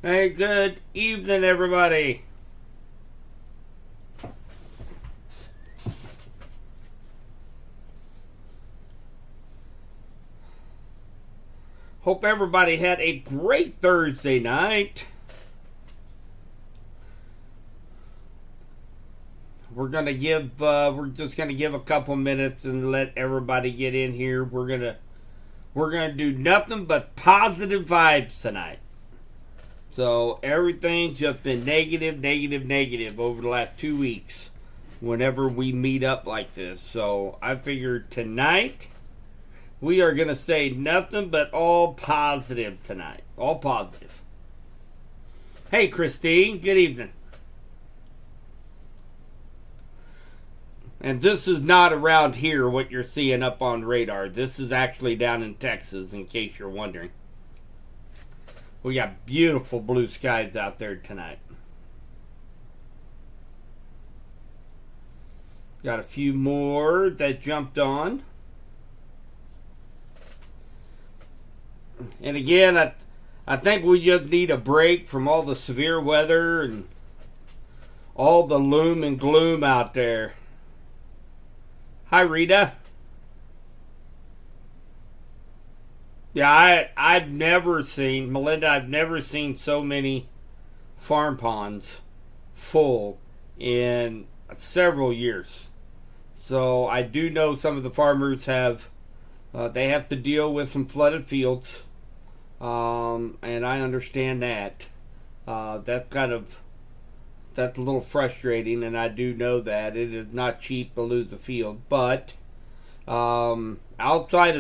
Hey, good evening, everybody. Hope everybody had a great Thursday night. We're just gonna give a couple minutes and let everybody get in here. We're gonna do nothing but positive vibes tonight. So everything's just been negative over the last 2 weeks whenever we meet up like this. So I figured tonight we are going to say nothing but all positive tonight. All positive. Hey, Christine, good evening. And this is not around here what you're seeing up on radar. This is actually down in Texas, in case you're wondering. We got beautiful blue skies out there tonight. Got a few more that jumped on. And again, I think we just need a break from all the severe weather and all the loom and gloom out there. Hi, Rita. Yeah, I've never seen, Melinda, I've never seen so many farm ponds full in several years. So I do know some of the farmers they have to deal with some flooded fields. And I understand that. That's a little frustrating, and I do know that. It is not cheap to lose the field. But outside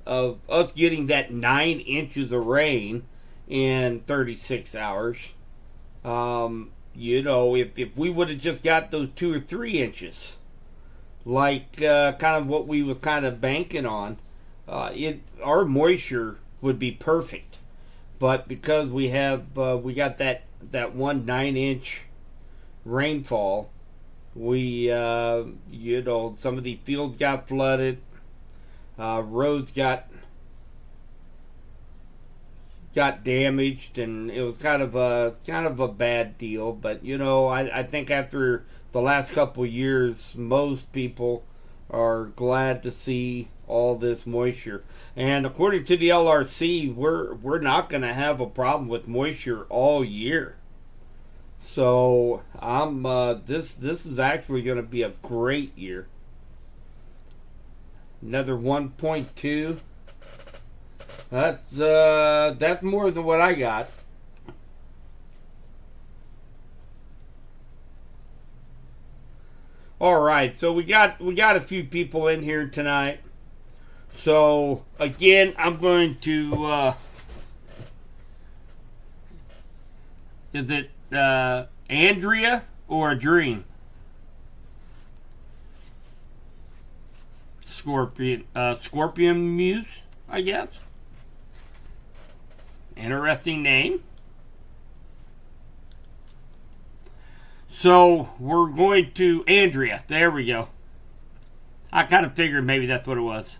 of us getting that 9 inches of rain in 36 hours, if we would have just got those 2 or 3 inches, like kind of what we were kind of banking on, our moisture would be perfect. But because we got that 1 9-inch rainfall, some of the fields got flooded. Roads got damaged, and it was kind of a bad deal. But I think after the last couple of years, most people are glad to see all this moisture. And according to the LRC, we're not going to have a problem with moisture all year. So this is actually going to be a great year. Another 1.2. That's more than what I got. All right, so we got a few people in here tonight. So again, I'm going to is it Andrea or a dream? Scorpion Muse, I guess. Interesting name. So we're going to Andrea. There we go. I kind of figured maybe that's what it was.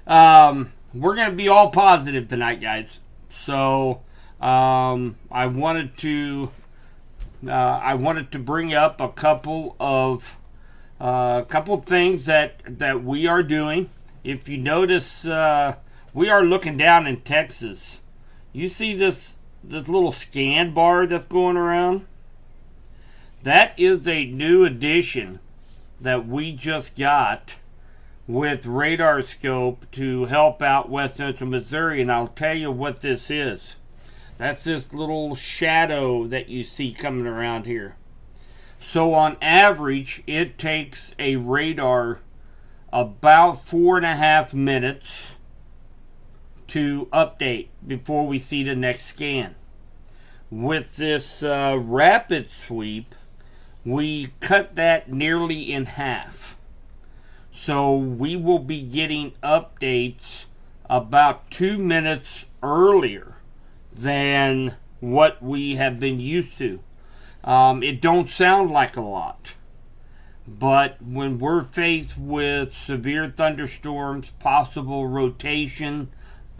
We're going to be all positive tonight, guys. So I wanted to bring up a couple of things that we are doing. If you notice, we are looking down in Texas. You see this little scan bar that's going around? That is a new addition that we just got with radar scope to help out West Central Missouri, and I'll tell you what this is. That's this little shadow that you see coming around here. So on average, it takes a radar about 4.5 minutes to update before we see the next scan. With this rapid sweep, we cut that nearly in half. So we will be getting updates about 2 minutes earlier than what we have been used to. It don't sound like a lot, but when we're faced with severe thunderstorms, possible rotation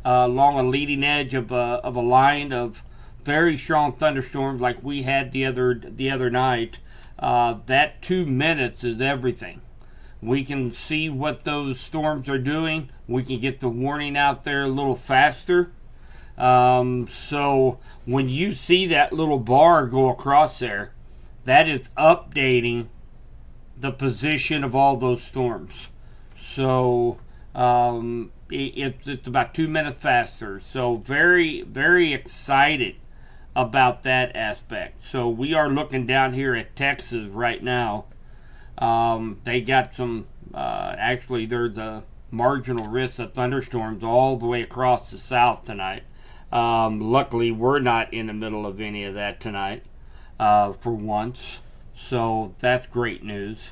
along a leading edge of a line of very strong thunderstorms like we had the other night, that 2 minutes is everything. We can see what those storms are doing. We can get the warning out there a little faster. So when you see that little bar go across there, that is updating the position of all those storms. So it's about 2 minutes faster. So very, very excited about that aspect. So we are looking down here at Texas right now. They got some, actually there's a marginal risk of thunderstorms all the way across the south tonight. Luckily we're not in the middle of any of that tonight, for once. So that's great news.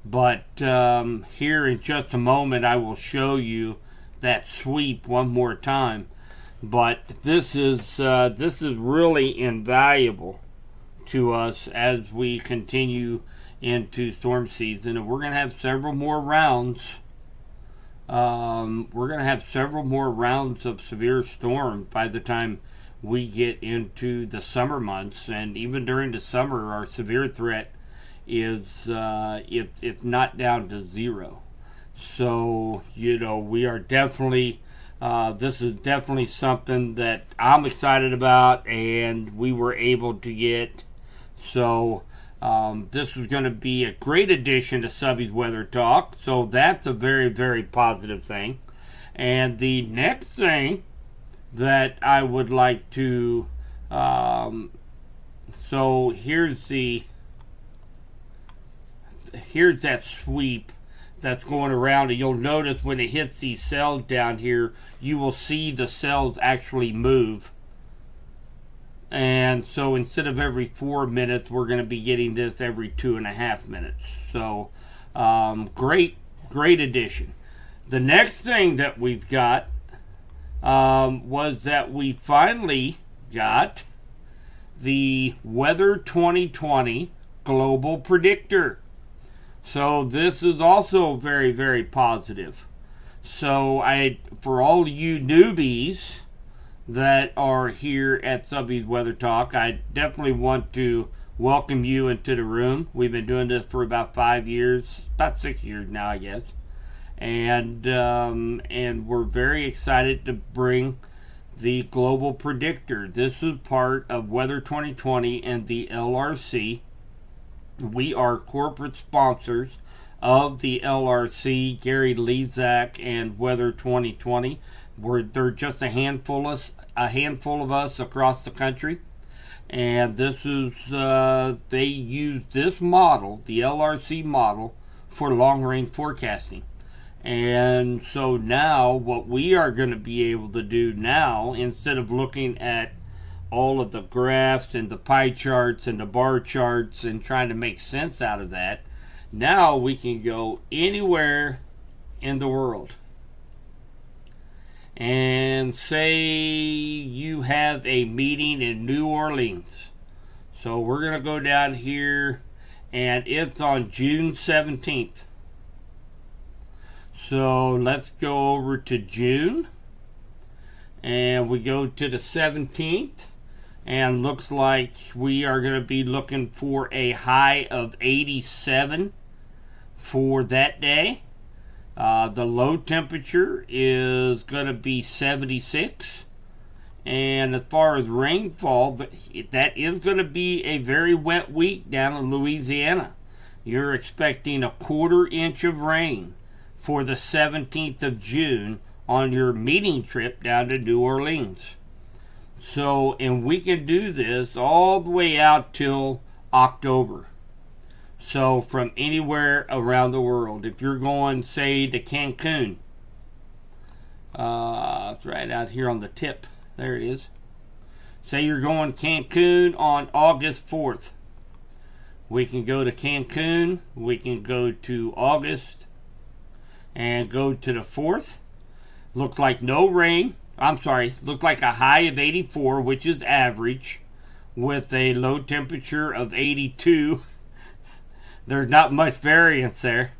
But here in just a moment I will show you that sweep one more time. But this is really invaluable to us as we continue into storm season, and we're going to have several more rounds. We're going to have several more rounds of severe storms by the time we get into the summer months, and even during the summer, our severe threat is it's not down to zero. So we are definitely. This is definitely something that I'm excited about, and we were able to get. So this is going to be a great addition to Subby's Weather Talk. So that's a very, very positive thing. And the next thing that I would like to, so here's that sweep that's going around, and you'll notice when it hits these cells down here, you will see the cells actually move. And so instead of every 4 minutes, we're going to be getting this every 2.5 minutes. So great addition. The next thing that we've got was that we finally got the Weather 2020 Global Predictor. So this is also very, very positive. So for all you newbies that are here at Subby's Weather Talk, I definitely want to welcome you into the room. We've been doing this for about 5 years, about 6 years now, I guess. And we're very excited to bring the Global Predictor. This is part of Weather 2020 and the LRC. We are corporate sponsors of the LRC, Gary Lezak and Weather 2020. They're just a handful of us across the country, and this is they use this model, the LRC model, for long range forecasting. And so now what we are going to be able to do now, instead of looking at all of the graphs and the pie charts and the bar charts and trying to make sense out of that, now we can go anywhere in the world. And say you have a meeting in New Orleans. So we're going to go down here, and it's on June 17th. So let's go over to June, and we go to the 17th. And looks like we are going to be looking for a high of 87 for that day. The low temperature is going to be 76. And as far as rainfall, that is going to be a very wet week down in Louisiana. You're expecting a 1/4 inch of rain for the 17th of June on your meeting trip down to New Orleans. So, and we can do this all the way out till October. So, from anywhere around the world. If you're going, say, to Cancun, it's right out here on the tip. There it is. Say you're going Cancun on August 4th. We can go to Cancun. We can go to August and go to the 4th. Look like no rain. Looked like a high of 84, which is average, with a low temperature of 82. There's not much variance there.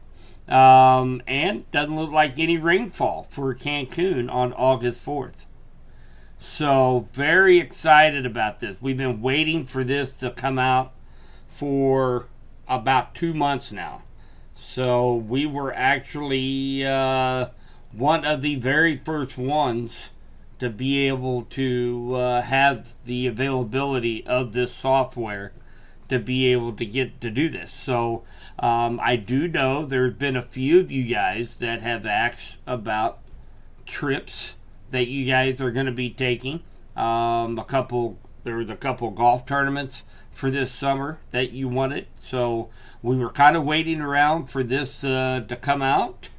And doesn't look like any rainfall for Cancun on August 4th. So very excited about this. We've been waiting for this to come out for about 2 months now. So we were actually one of the very first ones to be able to have the availability of this software to be able to get to do this. So I do know there's been a few of you guys that have asked about trips that you guys are going to be taking. There was a couple golf tournaments for this summer that you wanted. So we were kind of waiting around for this to come out.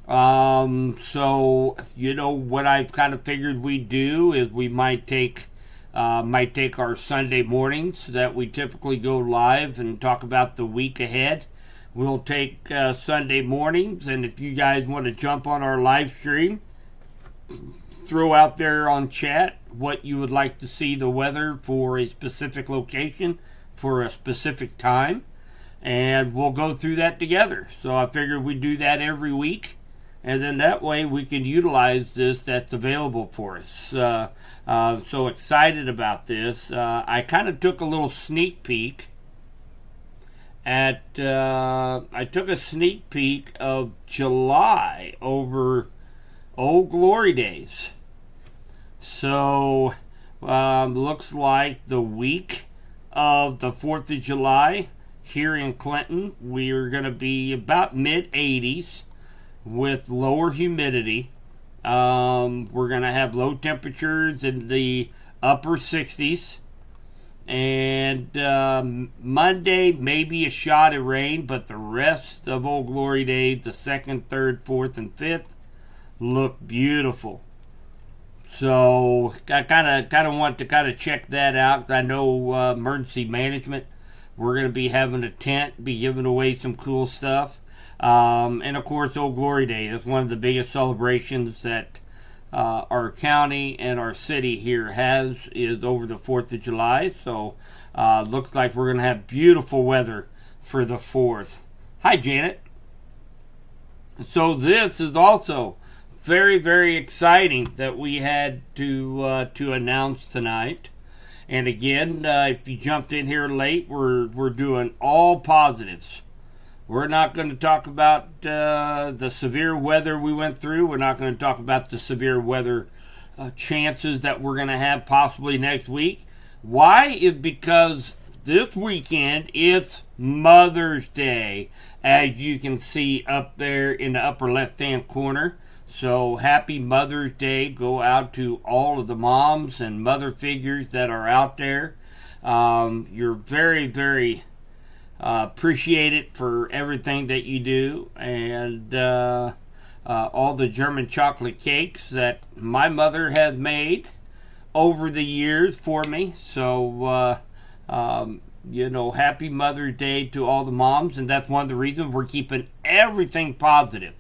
So what I kind of figured we'd do is we might take our Sunday mornings that we typically go live and talk about the week ahead. We'll take Sunday mornings, and if you guys want to jump on our live stream, throw out there on chat what you would like to see the weather for a specific location for a specific time, and we'll go through that together. So I figured we'd do that every week, and then that way we can utilize this that's available for us. So excited about this. I kind of took a little sneak peek at I took a sneak peek of July over Old Glory Days. So looks like the week of the 4th of July here in Clinton, we are going to be about mid 80s with lower humidity. We're going to have low temperatures in the upper 60s. And Monday, maybe a shot of rain, but the rest of Old Glory Days, the 2nd, 3rd, 4th, and 5th, look beautiful. So I kind of want to kind of check that out. I know emergency management, we're going to be having a tent, be giving away some cool stuff. And of course, Old Glory Day is one of the biggest celebrations that our county and our city here has, is over the 4th of July. So looks like we're going to have beautiful weather for the 4th. Hi, Janet. So this is also very, very exciting that we had to announce tonight. And again, if you jumped in here late, we're doing all positives. We're not going to talk about the severe weather we went through. We're not going to talk about the severe weather chances that we're going to have possibly next week. Why? Is because this weekend it's Mother's Day, as you can see up there in the upper left-hand corner. So happy Mother's Day. Go out to all of the moms and mother figures that are out there. You're very, very appreciated for everything that you do, and all the German chocolate cakes that my mother has made over the years for me. So happy Mother's Day to all the moms, and that's one of the reasons we're keeping everything positive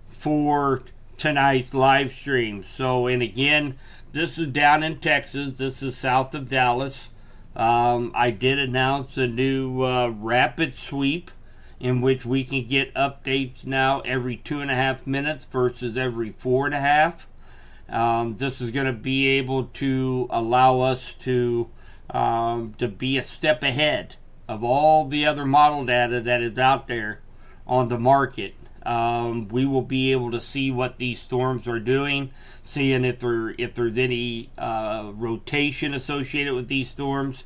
for tonight's live stream. So, and again, this is down in Texas. This is south of Dallas. I did announce a new rapid sweep in which we can get updates now every 2.5 minutes versus every 4.5. This is going to be able to allow us to be a step ahead of all the other model data that is out there on the market. We will be able to see what these storms are doing, seeing if there's any rotation associated with these storms,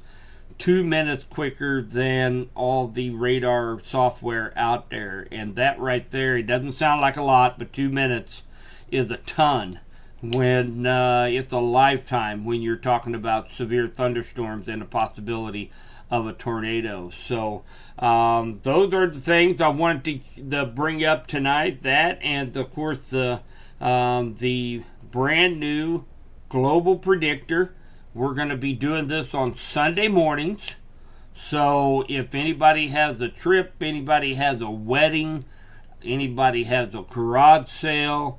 2 minutes quicker than all the radar software out there. And that right there, it doesn't sound like a lot, but 2 minutes is a ton when it's a lifetime when you're talking about severe thunderstorms and the possibility of a tornado. So those are the things I wanted to bring up tonight. That, and of course the brand new global predictor. We're going to be doing this on Sunday mornings. So if anybody has a trip, anybody has a wedding, anybody has a garage sale,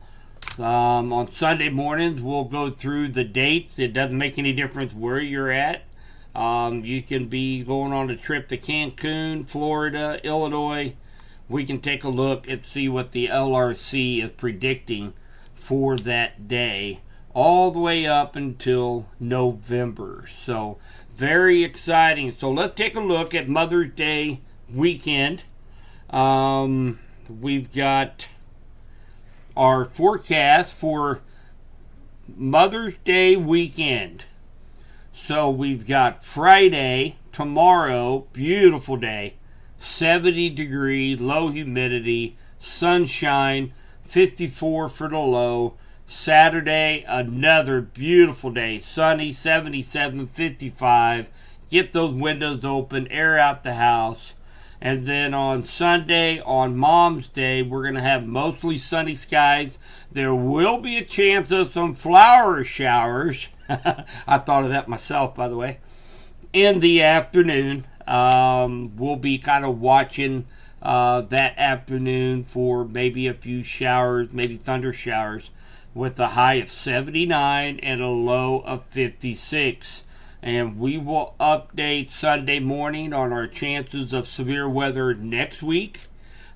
on Sunday mornings we'll go through the dates. It doesn't make any difference where you're at. You can be going on a trip to Cancun, Florida, Illinois. We can take a look and see what the LRC is predicting for that day all the way up until November. So very exciting. So let's take a look at Mother's Day weekend. We've got our forecast for Mother's Day weekend. So we've got Friday, tomorrow, beautiful day, 70 degree, low humidity, sunshine, 54 for the low. Saturday, another beautiful day, sunny, 77, 55. Get those windows open, air out the house. And then on Sunday, on Mom's Day, we're going to have mostly sunny skies. There will be a chance of some flower showers. I thought of that myself, by the way. In the afternoon, we'll be kind of watching that afternoon for maybe a few showers, maybe thunder showers, with a high of 79 and a low of 56. And we will update Sunday morning on our chances of severe weather next week.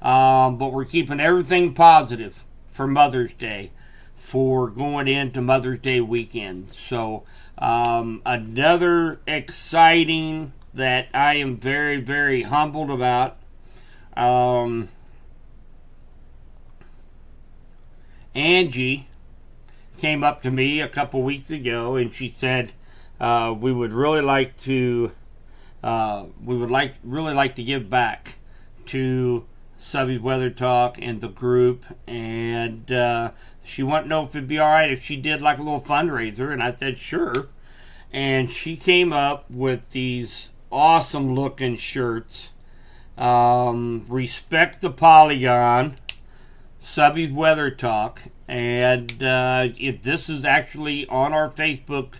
But we're keeping everything positive for Mother's Day, for going into Mother's Day weekend. So another exciting that I am very, very humbled about. Angie came up to me a couple weeks ago and she said, we would really like to give back to Subby Weather Talk and the group, and she wanted to know if it'd be all right if she did like a little fundraiser, and I said sure. And she came up with these awesome looking shirts. Respect the Polygon, Subby's Weather Talk, and this is actually on our Facebook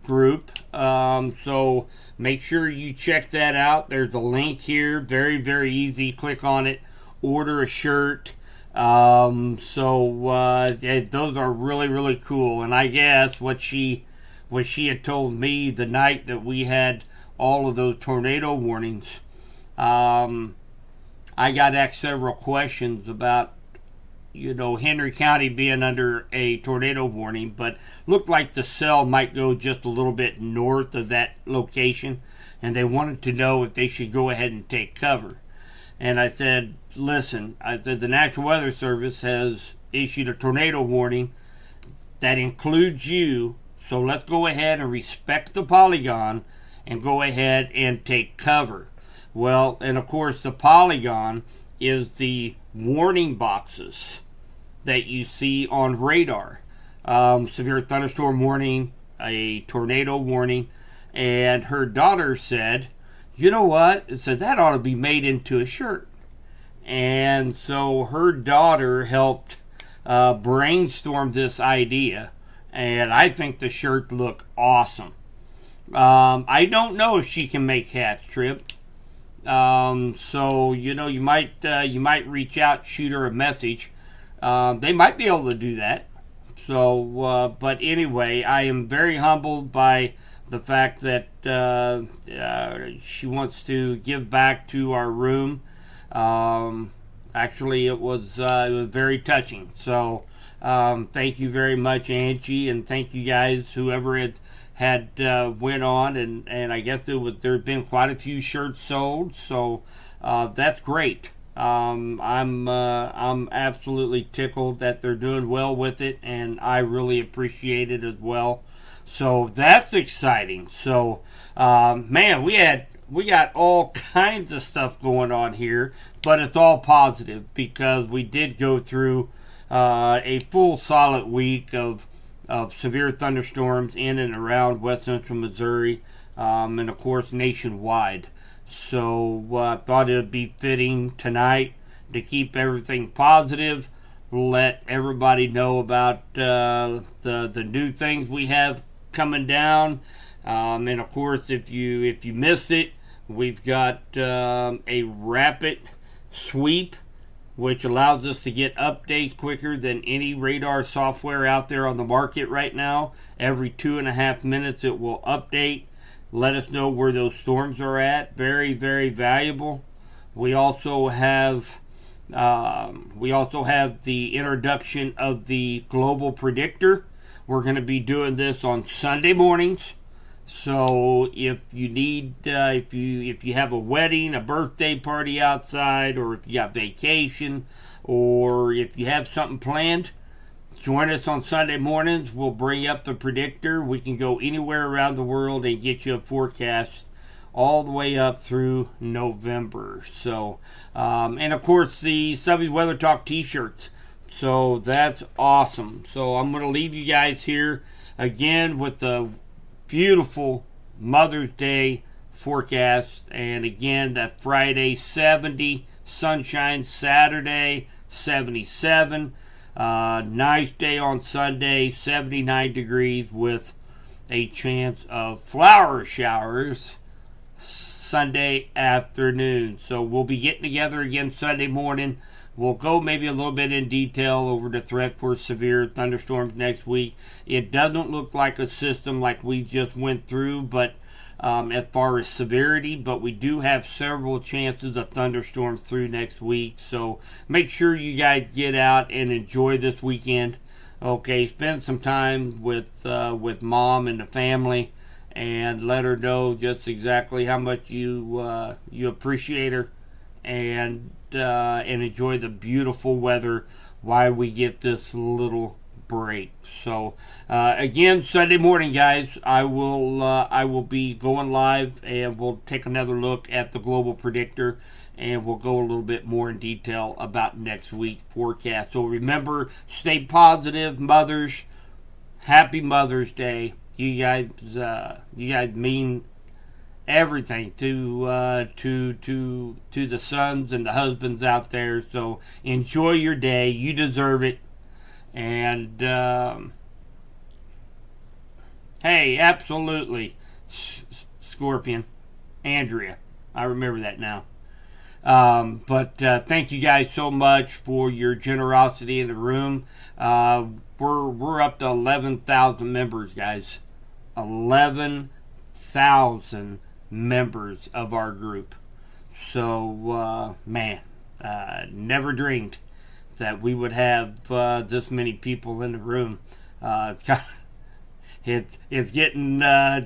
group, so make sure you check that out. There's a link here, very, very easy. Click on it, order a shirt. Those are really, really cool. And I guess what she had told me the night that we had all of those tornado warnings, I got asked several questions about Henry County being under a tornado warning, but looked like the cell might go just a little bit north of that location, and they wanted to know if they should go ahead and take cover. And I said, listen, the National Weather Service has issued a tornado warning that includes you, so let's go ahead and respect the Polygon and go ahead and take cover. Well, and of course the Polygon is the warning boxes that you see on radar. Severe thunderstorm warning, a tornado warning, and her daughter said, you know what? It said that ought to be made into a shirt. And so her daughter helped brainstorm this idea, and I think the shirt look awesome. I don't know if she can make hats, Trip. So you might reach out, shoot her a message. They might be able to do that. So, but anyway, I am very humbled by the fact that she wants to give back to our room. Actually, it was very touching. So, thank you very much, Angie, and thank you guys, whoever had went on, and I guess there'd been quite a few shirts sold. So, that's great. I'm absolutely tickled that they're doing well with it, and I really appreciate it as well. So that's exciting. So, man, we got all kinds of stuff going on here, but it's all positive because we did go through a full solid week of severe thunderstorms in and around west central Missouri, and of course nationwide. So I thought it would be fitting tonight to keep everything positive, let everybody know about the new things we have coming down, and of course if you missed it, we've got a rapid sweep, which allows us to get updates quicker than any radar software out there on the market right now. Every 2.5 minutes it will update, let us know where those storms are at. Very, very valuable. We also have the introduction of the global predictor, We're going to be doing this on Sunday mornings. So if you need, if you have a wedding, a birthday party outside, or if you got vacation, or if you have something planned, join us on Sunday mornings. We'll bring up the predictor. We can go anywhere around the world and get you a forecast all the way up through November. So, and of course the Subby Weather Talk t-shirts. So that's awesome. So I'm going to leave you guys here again with the beautiful Mother's Day forecast. And again, that Friday 70, sunshine, Saturday 77. Nice day on Sunday, 79 degrees with a chance of flower showers Sunday afternoon. So we'll be getting together again Sunday morning. We'll go maybe a little bit in detail over the threat for severe thunderstorms next week. It doesn't look like a system like we just went through, but as far as severity, but we do have several chances of thunderstorms through next week. So make sure you guys get out and enjoy this weekend. Okay, spend some time with mom and the family, and let her know just exactly how much you appreciate her, and enjoy the beautiful weather while we get this little break. So again, Sunday morning, guys, I will be going live, and we'll take another look at the global predictor, and we'll go a little bit more in detail about next week's forecast. So remember, stay positive, mothers. Happy Mother's Day. You guys mean everything to the sons and the husbands out there. So enjoy your day. You deserve it. And hey, absolutely, Scorpion, Andrea, I remember that now. But thank you guys so much for your generosity in the room. We're up to 11,000 members, guys. 11,000 members of our group. So man, never dreamed that we would have this many people in the room. It's getting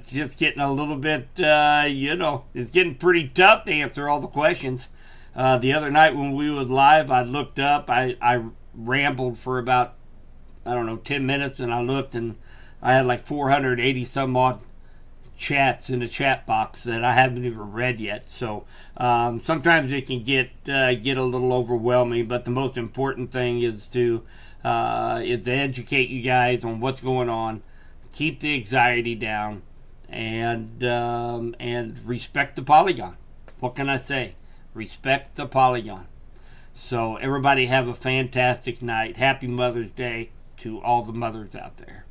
just getting a little bit, it's getting pretty tough to answer all the questions. The other night when we was live, I looked up, I rambled for about, 10 minutes, and I looked, and I had like 480 some odd chats in the chat box that I haven't even read yet. So sometimes it can get a little overwhelming, but the most important thing is to educate you guys on what's going on, keep the anxiety down, and respect the polygon. What can I say? Respect the polygon. So everybody have a fantastic night. Happy Mother's Day to all the mothers out there.